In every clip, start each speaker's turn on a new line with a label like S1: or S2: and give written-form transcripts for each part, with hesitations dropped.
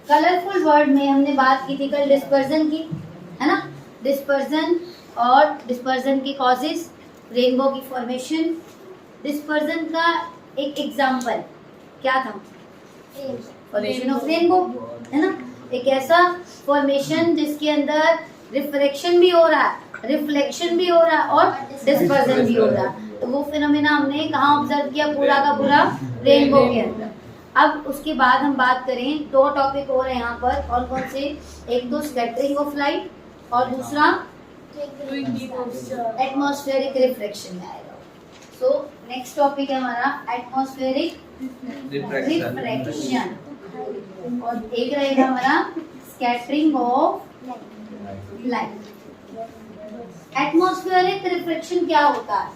S1: Colourful word में हमने बात की थी कल डिस्पर्जन की, है ना। डिस्पर्जन और डिस्पर्जन के कॉजेस, रेनबो की फॉर्मेशन। डिस्पर्जन का एक एग्जांपल क्या था? फॉर्मेशन ऑफ रेनबो, है ना। एक ऐसा फॉर्मेशन जिसके अंदर रिफ्रैक्शन भी हो रहा है, रिफ्लेक्शन भी हो रहा है और डिस्पर्जन भी हो रहा है। तो वो फिनोमेना हमने कहाँ ऑब्जर्व किया? पूरा का पूरा रेनबो के अंदर। अब उसके बाद हम बात करें, दो टॉपिक और हैं यहाँ पर, कौन कौन से? एक तो स्कैटरिंग ऑफ लाइट और दूसरा एटमॉस्फेरिक रिफ्रैक्शन में आएगा। सो नेक्स्ट टॉपिक है हमारा एटमॉस्फेरिक रिफ्रैक्शन और एक रहेगा हमारा scattering of light. Atmospheric refraction क्या होता है?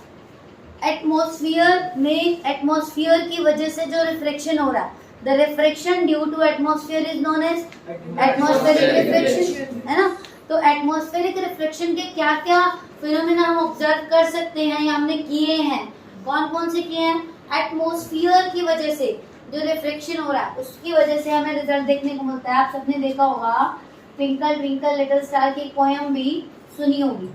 S1: एटमॉस्फेयर में, एटमॉस्फेयर की वजह से जो रिफ्रैक्शन हो रहा है, the refraction due to atmosphere is known as atmospheric refraction, है ना। तो एटमॉस्फेरिक रिफ्रैक्शन के क्या क्या फिनोमेना हम ऑब्जर्व कर सकते हैं या हमने किए हैं? कौन कौन से किए हैं? एटमॉस्फेयर की वजह से जो रिफ्रैक्शन हो रहा है उसकी वजह से हमें रिजल्ट देखने को मिलता है। आप सबने देखा होगा ट्विंकल ट्विंकल लिटिल स्टार की पोएम भी सुनी होगी।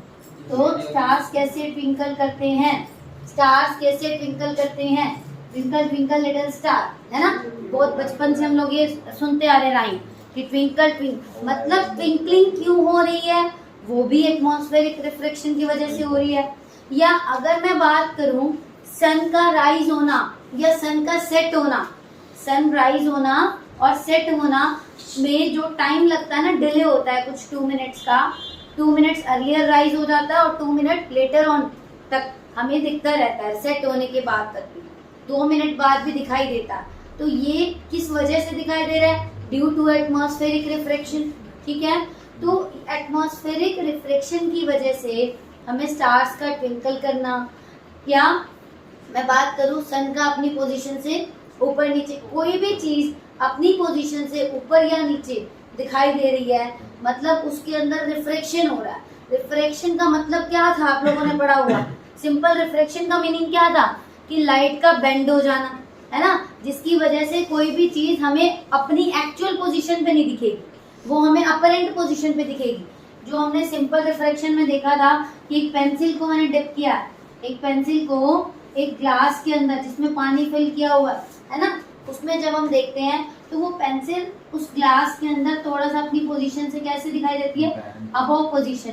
S1: तो स्टार्स कैसे ट्विंकल करते हैं, स्टार्स कैसे ट्विंकल करते हैं? ट्विंकल ट्विंकल लिटिल स्टार, है ना। बहुत बचपन से हम लोग ये सुनते आ रहे राइम कि ट्विंकल ट्विंकल, मतलब ट्विंकलिंग क्यों हो रही है? वो भी एटमॉस्फेरिक रिफ्रैक्शन की वजह से हो रही है। या अगर मैं बात करूं सन का राइज होना या सन का सेट होना, सन राइज होना और सेट होना में जो टाइम लगता है ना, डिले होता है कुछ 2 मिनट्स का। 2 मिनट्स अर्लियर राइज हो जाता है और 2 मिनट लेटर ऑन तक हमें दिखता रहता है, सेट होने के बाद तक भी 2 मिनट बाद भी दिखाई देता है। तो ये किस वजह से दिखाई दे रहा है? ड्यू टू एटमॉस्फेरिक रिफ्रैक्शन, ठीक है। तो एटमॉस्फेरिक रिफ्रैक्शन की वजह से हमें स्टार्स का ट्विंकल करना, या मैं बात करूं सन का अपनी पोजीशन से ऊपर नीचे, कोई भी चीज अपनी पोजीशन से ऊपर या नीचे दिखाई दे रही है, मतलब उसके अंदर रिफ्रैक्शन हो रहा है। रिफ्रैक्शन का मतलब क्या था? आप लोगों ने पढ़ा हुआ सिंपल रिफ्रैक्शन का मीनिंग क्या था? कि लाइट का बेंड हो जाना, है ना, जिसकी वजह से कोई भी चीज हमें अपनी एक्चुअल पोजीशन पे नहीं दिखेगी, वो हमें अपरेंट पोजीशन पे दिखेगी। जो हमने सिंपल रिफ्रैक्शन में देखा था कि एक पेंसिल को मैंने डिप किया, एक पेंसिल को एक ग्लास के अंदर जिसमें पानी फिल किया हुआ है ना, उसमें जब हम देखते हैं तो वो पेंसिल उस ग्लास के अंदर थोड़ा सा अपनी पोजीशन से कैसे दिखाई देती है? Above position.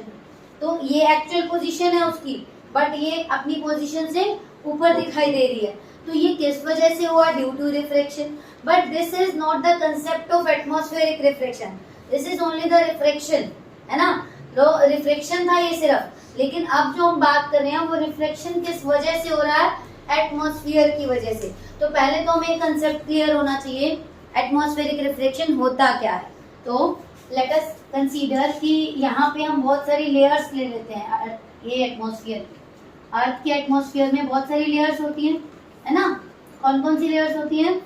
S1: तो ये एक्चुअल पोजीशन है उसकी, बट ये अपनी पोजीशन से ऊपर दिखाई दे रही है। तो ये किस वजह से हुआ? Due to refraction. But this is not the concept of atmospheric refraction, this is only the refraction, है ना। तो रिफ्रैक्शन था ये सिर्फ, लेकिन अब जो हम बात कर रहे हैं वो रिफ्रैक्शन किस वजह से हो रहा है? एटमॉस्फेयर की वजह से। तो पहले तो हमें कंसेप्ट क्लियर होना चाहिए, एटमॉस्फेरिक रिफ्रैक्शन होता क्या है। तो लेट अस कंसीडर कि यहाँ पे हम बहुत सारी लेयर्स ले लेते हैं। ये एटमॉस्फेयर, अर्थ के एटमॉस्फेयर में बहुत सारी लेयर्स होती हैं, है ना। कौन कौन सी लेयर्स होती हैं?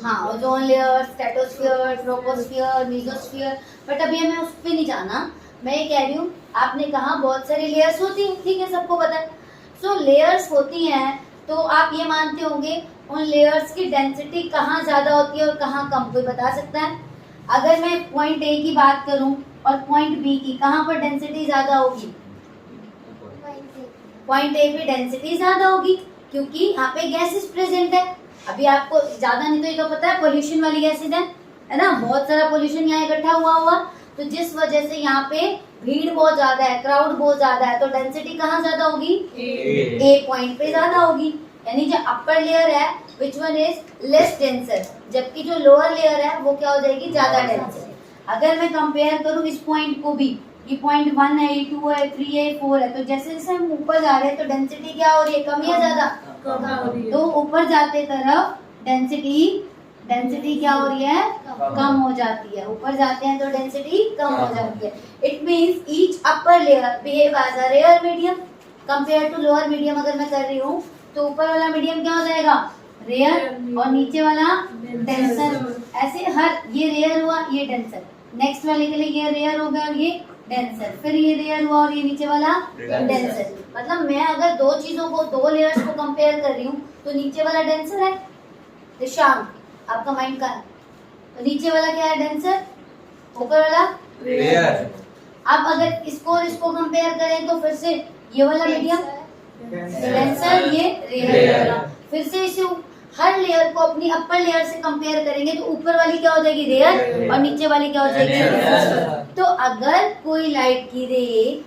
S1: हाँ, ozone layer, stratosphere, troposphere, mesosphere. But अभी हमें उस पर नहीं जाना। मैं ये कह रही हूँ, आपने कहा बहुत सारी लेयर्स होती हैं, ठीक है, सबको पता है। सो लेयर्स होती हैं तो आप ये मानते होंगे उन लेयर्स की डेंसिटी कहाँ ज्यादा होती है और कहाँ कम, कोई बता सकता है? अगर मैं पॉइंट ए की बात करूं और पॉइंट बी की, कहाँ पर डेंसिटी ज्यादा होगी? पॉइंट ए पे डेंसिटी ज्यादा होगी क्योंकि यहाँ पे गैसेस प्रेजेंट है। अभी आपको ज्यादा नहीं तो ये तो पता है पोल्यूशन वाली गैसेज है ना, बहुत सारा पोल्यूशन यहाँ इकट्ठा हुआ, तो जिस वजह से यहाँ पे भीड़ बहुत ज्यादा है, क्राउड बहुत ज्यादा है, तो डेंसिटी कहाँ ज्यादा होगी? ए पॉइंट पे ज्यादा होगी। यानी जो अपर लेयर है which one is less denser, जबकि जो लोअर लेयर है वो क्या हो जाएगी? ज्यादा डेंसर। अगर मैं कंपेयर करूँ इस पॉइंट को भी, ये पॉइंट 1 है, 2 है, 3 है, 4 है, तो जैसे जैसे हम ऊपर जा रहे हैं तो डेंसिटी क्या हो रही है? कम या ज्यादा? तो ऊपर जाते तरफ डेंसिटी क्या हो रही है? कम हो जाती है। ऊपर जाते हैं तो डेंसिटी कम हो जाती है। It means each upper layer behave as a rare medium compare to lower medium. अगर मैं कर रही हूँ तो ऊपर वाला मीडियम क्या हो जाएगा? रेयर, और नीचे वाला डेंसर। ऐसे हर, ये रेयर हुआ, ये डेंसर, नेक्स्ट वाले के लिए ये रेयर हो गया और ये डेंसर, फिर ये रेयर हुआ और ये नीचे वाला डेंसर। मतलब मैं अगर दो चीजों को, दो लेयर्स को कंपेयर कर रही हूँ तो नीचे वाला डेंसर है, शाम आपका माइंड का है, तो नीचे वाला क्या है, डेंसर, ऊपर वाला
S2: रेयर।
S1: अब अगर इसको और इसको कंपेयर करें तो फिर से ये वाला मीडियम डेंसर, ये रेयर वाला। फिर से इसे हर लेयर को अपनी अपर लेयर से कंपेयर करेंगे तो ऊपर वाली क्या हो जाएगी, रेयर, और नीचे वाली क्या हो जाएगी, डेंसर। तो अगर कोई लाइट की रे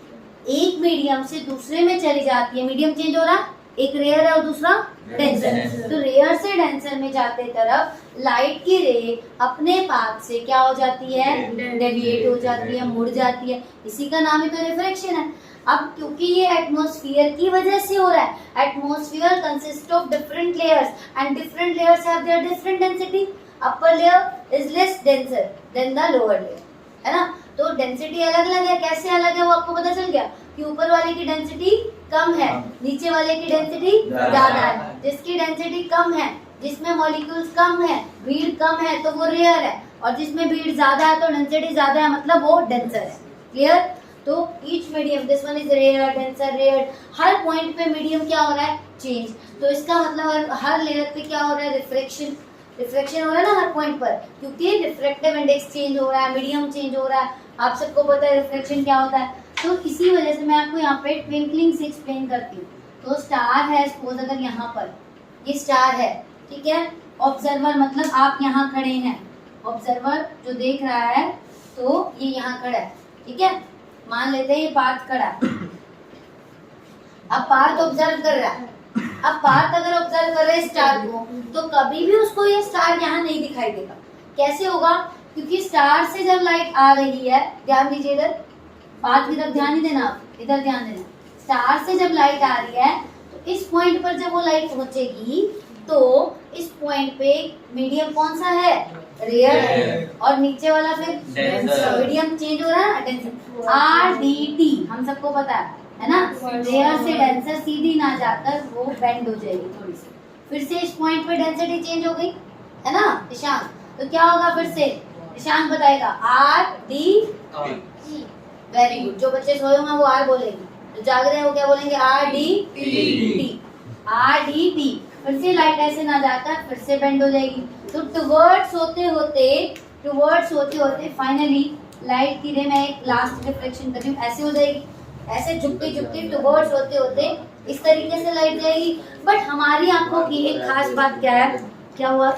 S1: एक मीडियम से दूसरे में चली जाती है, मीडियम चेंज हो रहा, एक रेयर है और दूसरा डेंसर, तो रेयर से डेंसर में जाते तरफ लाइट की रे अपने पाथ से क्या हो जाती है, डेविएट हो जाती है, मुड़ जाती है। इसी का नाम ही तो रिफ्रैक्शन है। अब क्योंकि ये एटमॉस्फेयर की वजह से हो रहा है, atmosphere consist of different layers and different layers have their different density. Upper layer is less denser then the lower layer, है ना। तो डेंसिटी अलग अलग है, कैसे अलग है वो आपको पता चल गया कि ऊपर वाले की डेंसिटी कम है, नीचे वाले की डेंसिटी ज्यादा है। जिसकी डेंसिटी कम है, जिसमें मॉलिक्यूल्स कम है, भीड़ कम है, तो वो रेयर है, और जिसमें भीड़ ज्यादा है तो डेंसिटी ज्यादा है, मतलब वो डेंसर है। क्लियर। तो each medium, this one is rare, denser, rare, हर पॉइंट पे मीडियम क्या हो रहा है, चेंज। तो इसका मतलब हर लेयर पे क्या हो रहा है, रिफ्रैक्शन, रिफ्रैक्शन हो रहा है ना हर पॉइंट पर, क्योंकि रिफ्रैक्टिव इंडेक्स चेंज हो रहा है, मीडियम चेंज हो रहा है। आप सबको पता है रिफ्रैक्शन क्या होता है। तो इसी वजह से मैं आपको यहाँ पे ट्विंकलिंग से एक्सप्लेन करती हूँ। तो स्टार है, सपोज अगर यहाँ पर ये स्टार है, ठीक है। ऑब्जर्वर मतलब आप यहाँ खड़े हैं, ऑब्जर्वर जो देख रहा है तो ये यहाँ खड़ा है, ठीक है। मान लेते हैं ये पार्थ खड़ा है, अब पार्थ ऑब्जर्व कर रहा है। अब पार्थ अगर ऑब्जर्व कर रहे हैं स्टार को, तो कभी भी उसको ये स्टार यहाँ नहीं दिखाई देगा। कैसे होगा, क्योंकि स्टार से जब लाइट आ रही है, ध्यान दीजिए इधर, पार्थ की तरफ ध्यान नहीं देना, आप इधर ध्यान देना। स्टार से जब लाइट आ रही है तो इस पॉइंट पर जब वो लाइट पहुंचेगी तो इस पॉइंट पे मीडियम कौन सा है, रेयर, और नीचे वाला फिर मीडियम चेंज हो रहा है, डेंसर, RDT हम सबको पता है ना। रेयर से डेंसर सीधी ना जाकर वो बेंड हो जाएगी थोड़ी सी, फिर से इस पॉइंट पे डेंसिटी चेंज हो गई, है ना ईशान। तो क्या होगा, फिर से ईशान बताएगा, RD। Very good. जो बच्चे सोए होंगे वो R बोलेंगे, जो जाग रहे हैं वो क्या बोलेंगे, RDT। RDT। फिर से लाइट ऐसे ना जाकर फिर से बेंड हो जाएगी। तो टुवर्ड्स होते होते फाइनली लाइट की रे में एक लास्ट रिफ्लेक्शन कर रही हूँ, ऐसे हो जाएगी, ऐसे झुकती झुकती टुवर्ड्स होते होते इस तरीके से लाइट जाएगी। बट हमारी आंखों की एक खास बात क्या है, क्या हुआ,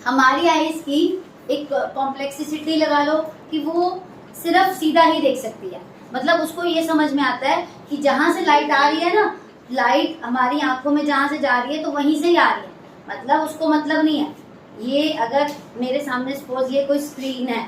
S1: हमारी आईज की एक कॉम्प्लेक्सिटी लगा लो कि वो सिर्फ सीधा ही देख सकती है। मतलब उसको ये समझ में आता है कि जहां से लाइट आ रही है ना, लाइट हमारी आंखों में जहां से जा रही है तो वहीं से ही आ रही है, मतलब उसको मतलब नहीं है। ये अगर मेरे सामने सपोज ये कोई स्क्रीन है,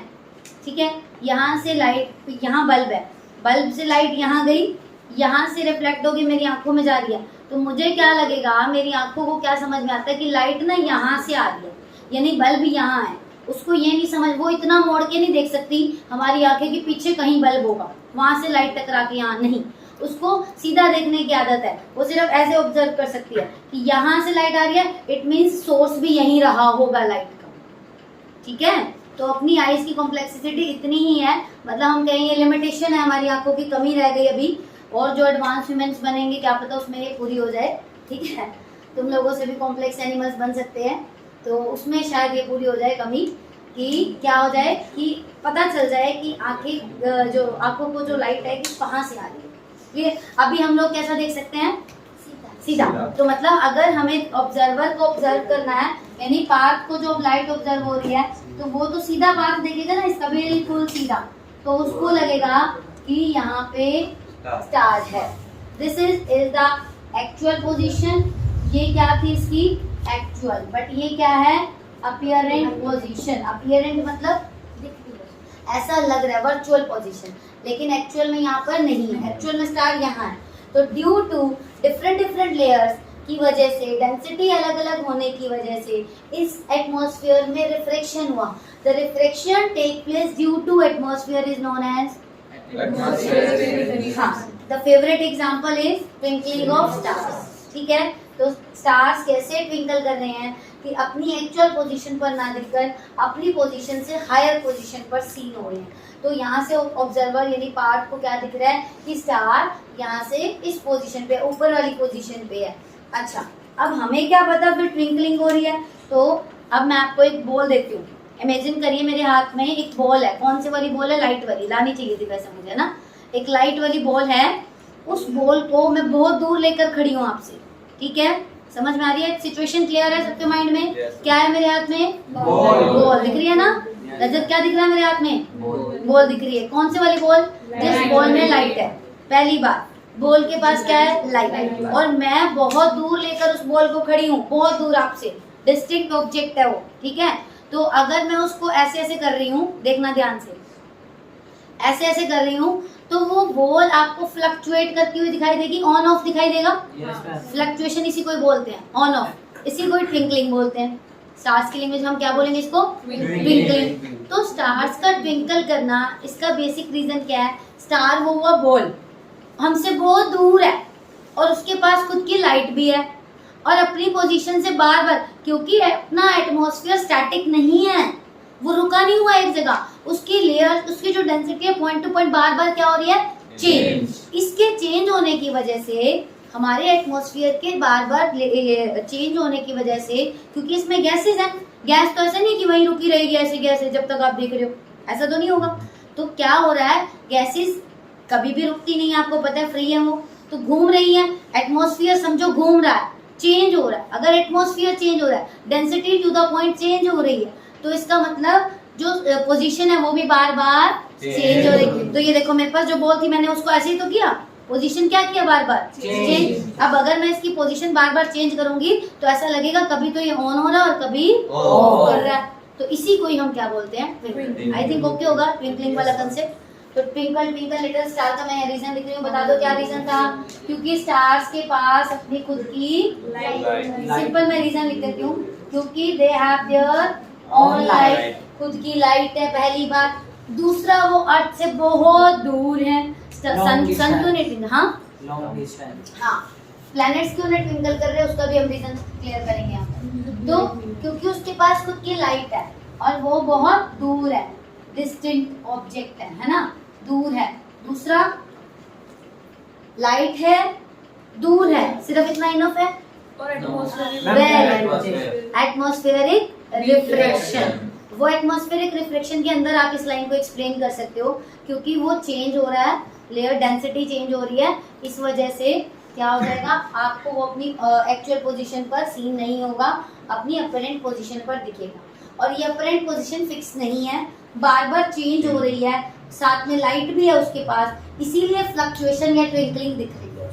S1: ठीक है, यहाँ से लाइट, यहाँ बल्ब है, बल्ब से लाइट यहाँ गई, यहाँ से रिफ्लेक्ट होगी मेरी आंखों में जा रही है, तो मुझे क्या लगेगा, मेरी आंखों को क्या समझ में आता है कि लाइट ना यहाँ से आ रही है, यानी बल्ब यहाँ है। उसको ये नहीं समझ, वो इतना मोड़ के नहीं देख सकती हमारी आंखें के पीछे कहीं बल्ब होगा, वहां से लाइट टकरा के यहाँ नहीं, उसको सीधा देखने की आदत है। वो सिर्फ ऐसे ऑब्जर्व कर सकती है कि यहाँ से लाइट आ रही है, इट मीन्स सोर्स भी यहीं रहा होगा लाइट का, ठीक है। तो अपनी आईज की कॉम्प्लेक्सिटी इतनी ही है, मतलब हम कहेंगे लिमिटेशन है, हमारी आंखों की कमी रह गई अभी, और जो एडवांस ह्यूमंस बनेंगे क्या पता उसमें ये पूरी हो जाए, ठीक है। तुम लोगों से भी कॉम्प्लेक्स एनिमल्स बन सकते हैं, तो उसमें शायद ये पूरी हो जाए कमी, कि क्या हो जाए कि पता चल जाए कि आंखें, जो आंखों को जो लाइट है कि कहाँ से आ रही है। ये अभी हम लोग कैसा देख सकते हैं, सीधा। तो मतलब अगर हमें ऑब्जर्वर को ऑब्जर्व करना है, यानी पाथ को जो लाइट ऑब्जर्व हो रही है, तो वो तो सीधा पाथ देखेगा ना, इसका बिल्कुल सीधा, तो उसको लगेगा कि यहाँ पे स्टार है। This is the actual position. ये क्या थी इसकी, एक्चुअल, बट ये क्या है, अपीयरेंट पोजीशन। अपीयरेंट मतलब ऐसा लग रहा है, वर्चुअल पोजीशन, लेकिन एक्चुअल में यहाँ पर नहीं है, एक्चुअल में स्टार यहाँ है। तो ड्यू टू डिफरेंट लेयर्स की वजह से, डेंसिटी अलग अलग होने की वजह से इस एटमॉस्फेयर में रिफ्रैक्शन हुआ। The refraction take place due to atmosphere is known as the favourite example is twinkling of stars, ठीक है। तो स्टार्स कैसे ट्विंकल कर रहे हैं कि अपनी एक्चुअल पोजीशन पर ना दिखकर अपनी पोजीशन से हायर पोजीशन पर सीन हो रहे हैं। तो यहाँ से ऑब्जर्वर यानी पार्ट को क्या दिख रहा है कि स्टार यहाँ से इस पोजीशन पे, ऊपर वाली पोजीशन पे है। अच्छा, अब हमें क्या पता फिर ट्विंकलिंग हो रही है, तो अब मैं आपको एक बॉल देती हूँ, इमेजिन करिए मेरे हाथ में एक बॉल है, कौन सी वाली बॉल है? लाइट वाली, लानी चाहिए थी वैसे मुझे ना, एक लाइट वाली बॉल है। उस बॉल को मैं बहुत दूर लेकर खड़ी हूँ आपसे, ठीक है, समझ में आ रही है? सिचुएशन क्लियर है सबके माइंड में? क्या है मेरे हाथ में? बॉल दिख रही है ना? रजत क्या दिख रहा है मेरे हाथ में? बॉल दिख रही है। कौन सी वाली बॉल? जिस बॉल में लाइट है। पहली बात, बॉल के पास क्या है? लाइट, और मैं बहुत दूर लेकर उस बॉल को खड़ी हूँ, बहुत दूर आपसे, डिस्टिंक्ट ऑब्जेक्ट है वो, ठीक है। तो अगर मैं उसको ऐसे ऐसे कर रही हूँ, देखना ध्यान से, ऐसे ऐसे कर रही हूँ, तो वो बॉल आपको फ्लक्चुएट करती हुई दिखाई देगी, ऑन ऑफ दिखाई देगा। फ्लक्चुएशन इसी को बोलते हैं, ऑन ऑफ, इसी को ट्विंकलिंग बोलते हैं। स्टार्स की लैंग्वेज हम क्या बोलेंगे इसको? ट्विंकलिंग। तो स्टार्स का ट्विंकल करना, इसका बेसिक रीजन क्या है? स्टार वो हुआ बॉल, हमसे बहुत दूर है और उसके पास खुद की लाइट भी है, और अपनी पोजीशन से बार बार, क्योंकि अपना एटमॉस्फेयर स्टैटिक नहीं है, वो रुका नहीं हुआ एक जगह, उसकी लेयर, उसकी जो डेंसिटी है पॉइंट टू पॉइंट बार बार क्या हो रही है? चेंज। इसके चेंज होने की वजह से, हमारे एटमॉस्फेयर के बार बार चेंज होने की वजह से, क्योंकि इसमें गैसेज हैं, गैस तो ऐसा नहीं कि वहीं रुकी रहेगी ऐसे गैस है जब तक आप देख रहे हो, ऐसा तो नहीं होगा। तो क्या हो रहा है? गैसेज कभी भी रुकती नहीं है, आपको पता है, फ्री है वो, तो घूम रही है। एटमॉस्फेयर समझो घूम रहा है, चेंज हो रहा है। अगर एटमॉस्फेयर चेंज हो रहा है, density to the point change हो रही है, तो इसका मतलब जो पोजीशन है वो भी बार बार चेंज हो रही है। तो ये देखो मेरे पास जो बॉल थी, मैंने उसको ऐसे ही तो किया, पोजीशन क्या किया? बार बार चेंज। अब अगर मैं इसकी पोजीशन बार बार चेंज करूंगी तो ऐसा लगेगा कभी तो ये ऑन हो रहा है और कभी ऑफ कर रहा है। तो इसी को ही हम क्या बोलते हैं? ट्विंकलिंग। आई थिंक ओके होगा ट्विंकलिंग वाला कंसेप्ट। तो ट्विंकल ट्विंकल लिटिल स्टार का मैं रीजन लिख रही हूँ, बता दो क्या रीजन था? क्योंकि स्टार्स के पास अपनी खुद की सिंपल मैं रीजन लिख देती हूँ, क्योंकि they have their own light, खुद की लाइट है, पहली बात। दूसरा, वो अर्थ से बहुत दूर है। सन क्यों नहीं? हाँ, प्लैनेट्स क्यों नहीं ट्विंकल कर रहे हैं, उसका भी हम रीजन क्लियर करेंगे यहाँ पर। तो क्योंकि उसके पास खुद की लाइट है और वो बहुत दूर है, डिस्टेंट ऑब्जेक्ट है ना, दूर है। दूसरा, लाइट है, दूर है, सिर्फ इतना इनफ है। एटमॉस्फेरिक रिफ्रैक्शन, वो एटमॉस्फेरिक रिफ्रैक्शन के अंदर आप इस लाइन को एक्सप्लेन कर सकते हो, क्योंकि वो चेंज हो रहा है, लेयर डेंसिटी चेंज हो रही है, इस वजह से क्या हो जाएगा? आपको वो अपनी एक्चुअल पोजीशन पर सीन नहीं होगा, अपनी अपरेंट पोजीशन पर दिखेगा। और ये अपरेंट पोजीशन फिक्स नहीं है, बार बार चेंज हो रही है, साथ में लाइट भी है उसके पास, इसीलिए फ्लक्चुएशन या ट्विंकलिंग दिख रही है।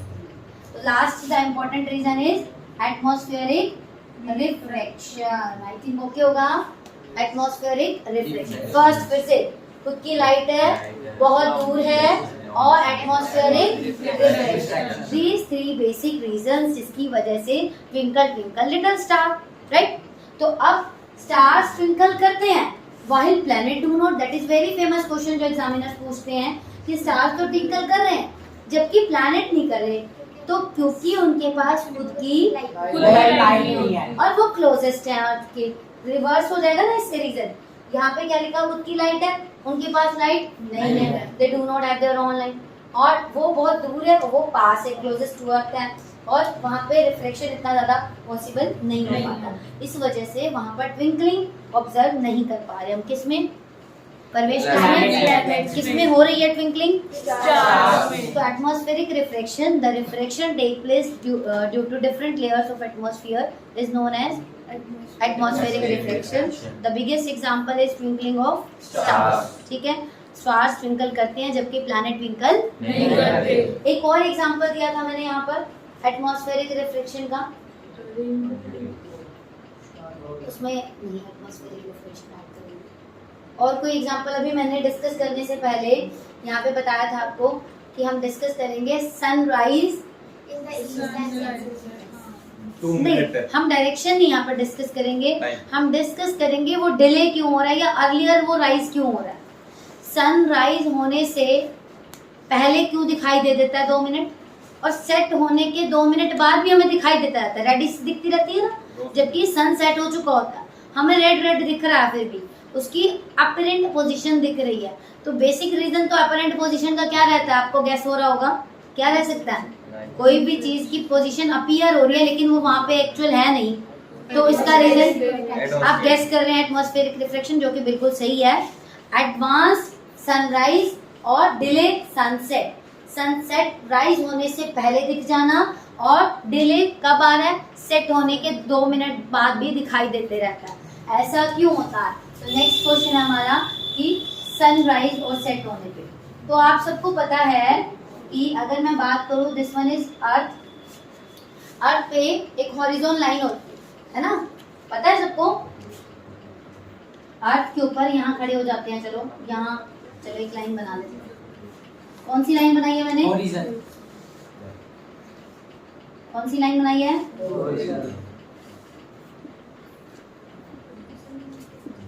S1: तो last the important reason is atmospheric refraction. I think okay होगा? Atmospheric refraction. फर्स्ट, फिर से, खुद की लाइट है, बहुत दूर है, और atmospheric refraction. These three basic reasons जिसकी वजह से twinkle twinkle little star, right? तो अब स्टार्स ट्विंकल करते हैं while planet do not. That is very famous question जो एग्जामिनर्स पूछते हैं कि स्टार्स तो ट्विंकल कर रहे हैं जबकि प्लैनेट नहीं कर रहे। तो क्योंकि उनके पास खुद की लाइट नहीं है और वो क्लोजेस्ट है अर्थ के। रिवर्स हो जाएगा ना इससे रीजन। यहाँ पे क्या लिखा? खुद की लाइट है, उनके पास लाइट नहीं है, they do not have their own light, और वो बहुत दूर है, वो पास है, क्लोजेस्ट टू अर्थ है, और वहाँ पे रिफ्लेक्शन इतना ज्यादा पॉसिबल नहीं हो पाता। इस वजह से वहाँ पर ट्विंकलिंग ऑब्जर्व नहीं कर पा रहे हम। किसमें? परवेश, किसमें हो रही है ट्विंकलिंग? तो atmospheric refraction, the refraction take place due to different layers of atmosphere is known as atmospheric refraction. The biggest example is twinkling of stars. ठीक है, स्टार्स ट्विंकल करते हैं जबकि प्लैनेट ट्विंकल नहीं करते। एक और एग्जांपल दिया था मैंने यहाँ पर एटमॉस्फेरिक रिफ्रैक्शन का, उसमें नहीं एटमॉस्फेरिक रिफ्रैक्शन ऐड करेंगे। और कोई एग्जांपल अभी मैंने डिस्कस करने से पहले यहाँ पे बताया था आपको कि हम डिस्कस करेंगे सनराइज नहीं, हम डायरेक्शन नहीं यहाँ पर डिस्कस करेंगे, हम डिस्कस करेंगे वो डिले क्यों हो रहा है या अर्लियर वो राइज क्यों हो रहा है। सनराइज होने से पहले क्यों दिखाई दे देता है 2 मिनट, और सेट होने के 2 मिनट बाद भी हमें दिखाई देता रहता है, रेडिश दिखती रहती है ना, जबकि सन सेट हो चुका होता है, हमें रेड रेड दिख रहा है, फिर भी उसकी अपरेंट पोजीशन दिख रही है। तो बेसिक रीजन तो अपरेंट पोजीशन का क्या रहता है, आपको गैस हो रहा होगा, क्या रह सकता है? कोई भी चीज की पोजीशन अपीयर हो रही है लेकिन वो वहां पे एक्चुअल है नहीं, तो इसका रीजन आप गेस कर रहे हैं एटमॉस्फेरिक रिफ्लेक्शन, जो कि बिल्कुल सही है। एडवांस सनराइज और डिले सनसेट। सनसेट राइज होने से पहले दिख जाना और डिले कब आ रहा है, सेट होने के 2 मिनट बाद भी दिखाई देते रहता है। ऐसा क्यों होता है? तो नेक्स्ट क्वेश्चन है हमारा कि सनराइज और सेट होने पे। तो आप सबको पता है कि अगर मैं बात करूं, दिस वन इज अर्थ। अर्थ पे एक हॉरिजॉन्टल लाइन होती है ना, पता है सबको? अर्थ के ऊपर यहाँ खड़े हो जाते हैं, चलो यहाँ, चलो एक लाइन बना लेते हैं। कौन सी लाइन बनाई है मैंने?
S2: हॉरिजॉन।
S1: कौन सी लाइन बनाई है?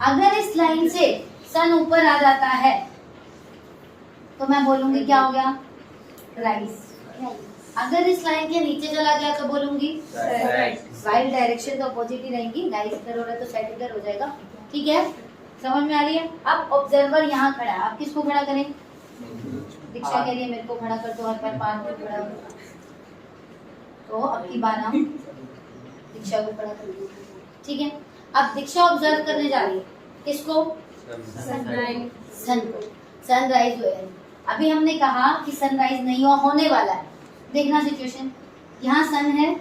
S1: अगर इस लाइन से सन ऊपर आ जाता है तो मैं बोलूंगी क्या हो गया? राइज। अगर इस लाइन के नीचे चला गया तो बोलूंगी राइट। डायरेक्शन तो अपोजिट ही रहेंगी, राइज इधर हो रहा है तो सेट इधर हो जाएगा। ठीक है, समझ में आ रही है? अब ऑब्जर्वर यहाँ खड़ा है, आप किसको खड़ा करें? दीक्षा कह रही है मेरे को खड़ा कर दो, हर पर पार पर खड़ा हो। तो अब की बार हम दीक्षा को खड़ा कर देंगे। ठीक है, अब दीक्षा ऑब्जर्व करने जा रही है किसको? सन को। सनराइज हुए। अभी हमने कहा कि सनराइज नहीं हुआ, होने वाला है। देखना सिचुएशन, यहाँ सन है,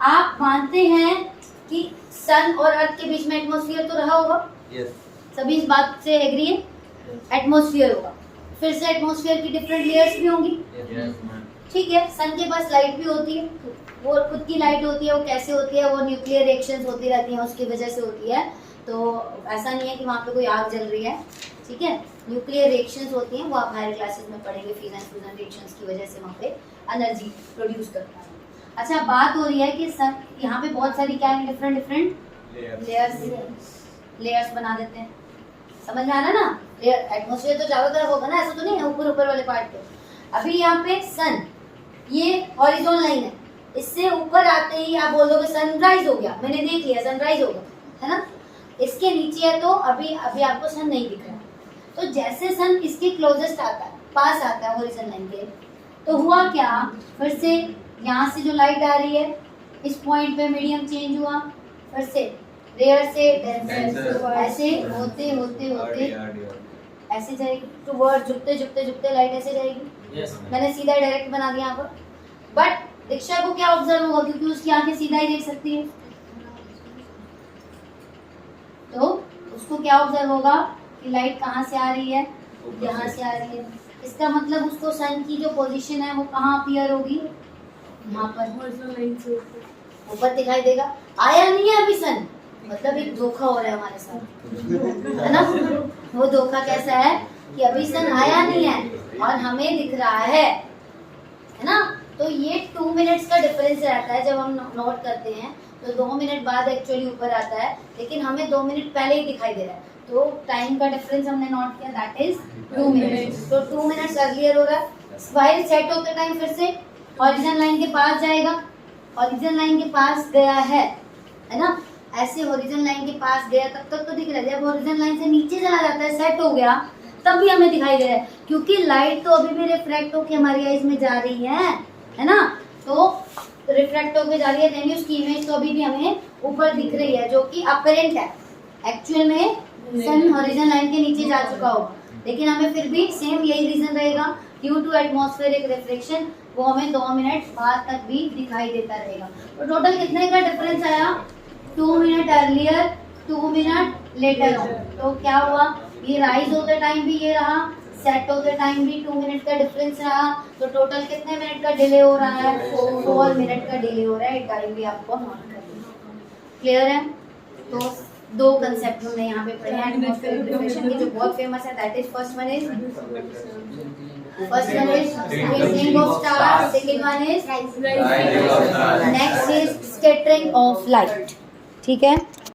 S1: आप मानते हैं कि सन और अर्थ के बीच में एटमॉस्फेयर तो रहा होगा?
S2: यस।
S1: सभी इस बात से एग्री है? एटमॉस्फेयर होगा, फिर से एटमॉस्फेयर की डिफरेंट लेयर्स भी होंगी। ठीक है, सन के पास लाइट भी होती है, वो खुद की लाइट होती है। वो कैसे होती है? वो न्यूक्लियर रिएक्शंस होती रहती हैं, उसकी वजह से होती है। तो ऐसा नहीं है कि वहाँ पे कोई आग जल रही है। ठीक है, न्यूक्लियर रिएक्शंस होती हैं, वो आप हायर क्लासेस में पढ़ेंगे। फ्यूजन रिएक्शंस की वजह से वहाँ पे एनर्जी प्रोड्यूस करता है। अच्छा, बात हो रही है कि सन, यहाँ पे बहुत सारी क्या है, डिफरेंट लेयर्स बना देते हैं। समझ में आ रहा है ना? एटमॉस्फेयर तो चारों तरफ होगा ना, ऐसा तो नहीं है ऊपर वाले पार्ट पे। अभी यहाँ पे सन, ये हॉरिजॉन्टल लाइन है, इससे ऊपर आते ही आप बोल दोगे सनराइज हो गया, मैंने देख लिया सनराइज हो गया, है ना? इसके नीचे है तो अभी आपको सन नहीं दिख रहा। तो जैसे सन इसके क्लोजेस्ट आता है, पास आता है हॉरिजॉन्टल लाइन के, तो हुआ क्या, फिर से यहाँ से जो लाइट आ रही है इस पॉइंट पे मीडियम चेंज हुआ, फिर से रेयर से डेंसर, ऐसे होते होते होते ऐसे जाएगी टुवर्ड, झुकते लाइट ऐसे जाएगी। मैंने सीधा डायरेक्ट बना दिया यहाँ पर। बट दीक्षा को क्या ऑब्जर्व होगा, क्योंकि उसकी आंखें सीधा ही देख सकती है, तो उसको क्या ऑब्जर्व होगा कि लाइट कहाँ से आ रही है? यहाँ से आ रही है। इसका मतलब उसको सन की जो पोजीशन है वो कहाँ अपीयर होगी? यहाँ पर ऊपर दिखाई देगा। आया नहीं है अभी सन, मतलब एक धोखा हो रहा है हमारे साथ, है ना? वो धोखा कैसा है कि अभी सन आया नहीं है और हमें दिख रहा है ना? तो ये 2 मिनट्स का डिफरेंस रहता है जब हम नोट करते हैं, तो 2 मिनट बाद एक्चुअली ऊपर आता है, लेकिन हमें 2 मिनट पहले ही दिखाई दे रहा है। तो टाइम का डिफरेंस हमने नोट किया, दैट इज 2 मिनट्स। तो 2 मिनट्स अर्लियर हो रहा है। वाइल सेट होते टाइम फिर से हॉरिजॉन्टल लाइन के पास जाएगा, हॉरिजॉन्टल लाइन के पास गया है ना? ऐसे हॉरिजॉन्टल लाइन के पास गया तब तक तो दिख रहा है, जब हॉरिजॉन्टल लाइन से नीचे चला जाता है, सेट हो गया, तब भी हमें दिखाई दे रहा है, क्योंकि लाइट तो अभी भी रिफ्रैक्ट होकर हमारी आईज में जा रही है ना? तो रिफ्रैक्ट होकर जा रही है, यानी उसकी इमेज तो अभी भी हमें ऊपर दिख रही है, जो कि अपरेंट है। एक्चुअल में सन हॉरिजॉन्टल लाइन के नीचे जा चुका होगा, लेकिन हमें फिर भी सेम यही रीजन रहेगा, ड्यू टू एटमॉस्फेरिक रिफ्लेक्शन, वो हमें 2 मिनट बाद तक भी दिखाई देता रहेगा। तो टोटल कितने का डिफरेंस आया? 2 minute earlier, 2 minute later on. तो क्या हुआ, ये राइज होते टाइम भी ये रहा, सेट होते टाइम भी 2 मिनट का डिफरेंस रहा। तो टोटल कितने मिनट का डिले हो रहा है? 4 मिनट का डिले हो रहा है। टाइम भी आपको नोट करना। क्लियर है? तो 2 कंसेप्ट हमने यहाँ पे पढ़े हैं एटमॉस्फेरिक रिफ्लेक्शन के, जो बहुत फेमस है। That is first one is twinkling of stars, second one is next is scattering of light। ठीक है।